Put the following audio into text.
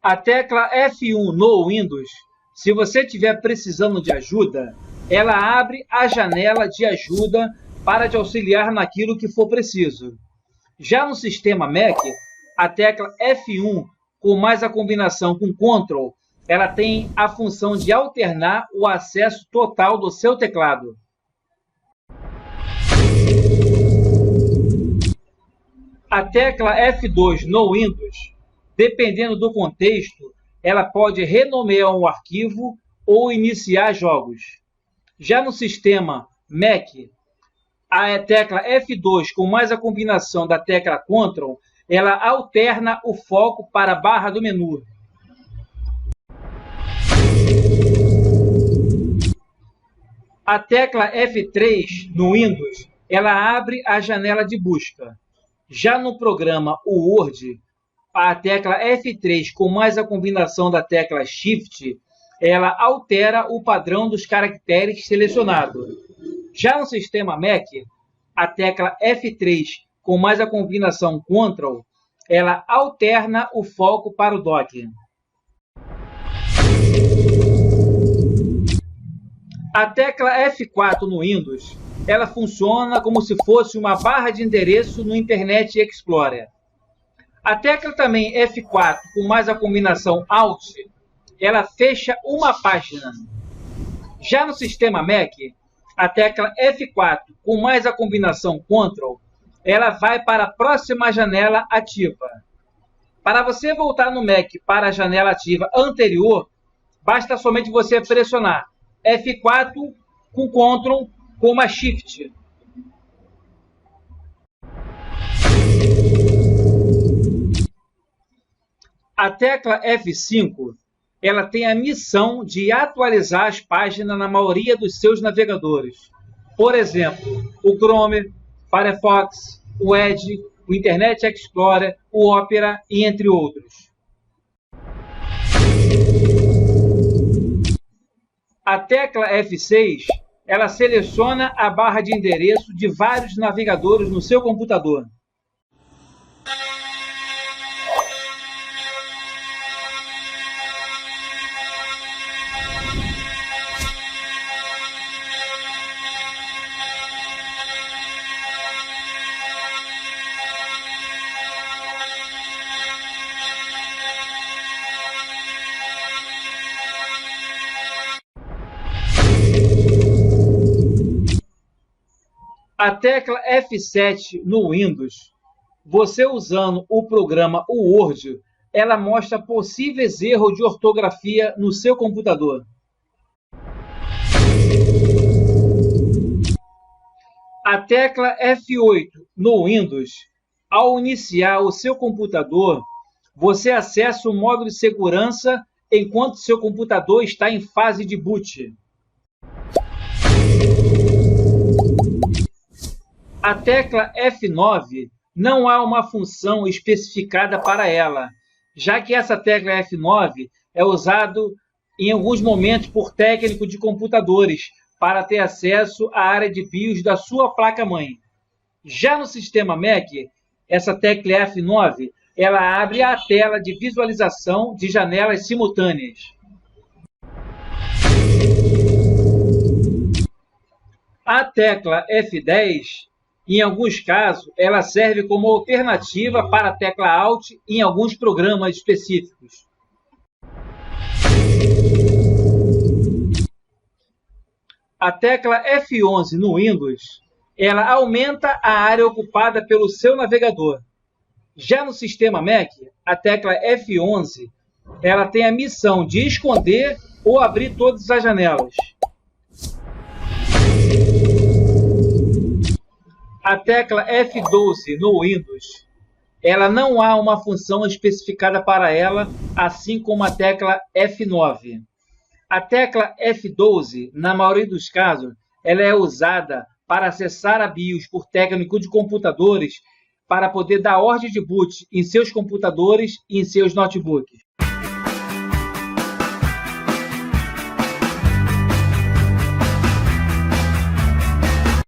A tecla F1 no Windows, se você estiver precisando de ajuda, ela abre a janela de ajuda para te auxiliar naquilo que for preciso. Já no sistema Mac, a tecla F1, com mais a combinação com Ctrl, ela tem a função de alternar o acesso total do seu teclado. A tecla F2 no Windows, dependendo do contexto, ela pode renomear um arquivo ou iniciar jogos. Já no sistema Mac, a tecla F2 com mais a combinação da tecla Ctrl, ela alterna o foco para a barra do menu. A tecla F3 no Windows, ela abre a janela de busca. Já no programa Word, a tecla F3 com mais a combinação da tecla Shift, ela altera o padrão dos caracteres selecionados. Já no sistema Mac, a tecla F3 com mais a combinação Ctrl, ela alterna o foco para o dock. A tecla F4 no Windows, ela funciona como se fosse uma barra de endereço no Internet Explorer. A tecla também F4 com mais a combinação Alt, ela fecha uma página. Já no sistema Mac, a tecla F4 com mais a combinação Ctrl, ela vai para a próxima janela ativa. Para você voltar no Mac para a janela ativa anterior, basta somente você pressionar F4 com Ctrl com uma Shift. A tecla F5, ela tem a missão de atualizar as páginas na maioria dos seus navegadores. Por exemplo, o Chrome, Firefox, o Edge, o Internet Explorer, o Opera e entre outros. A tecla F6, ela seleciona a barra de endereço de vários navegadores no seu computador. A tecla F7 no Windows, você usando o programa Word, ela mostra possíveis erros de ortografia no seu computador. A tecla F8 no Windows, ao iniciar o seu computador, você acessa o modo de segurança enquanto seu computador está em fase de boot. A tecla F9 não há uma função especificada para ela, já que essa tecla F9 é usada em alguns momentos por técnicos de computadores para ter acesso à área de BIOS da sua placa-mãe. Já no sistema Mac, essa tecla F9 ela abre a tela de visualização de janelas simultâneas. A tecla F10, em alguns casos, ela serve como alternativa para a tecla Alt em alguns programas específicos. A tecla F11 no Windows, ela aumenta a área ocupada pelo seu navegador. Já no sistema Mac, a tecla F11, ela tem a missão de esconder ou abrir todas as janelas. A tecla F12 no Windows, ela não há uma função especificada para ela, assim como a tecla F9. A tecla F12, na maioria dos casos, ela é usada para acessar a BIOS por técnico de computadores para poder dar ordem de boot em seus computadores e em seus notebooks.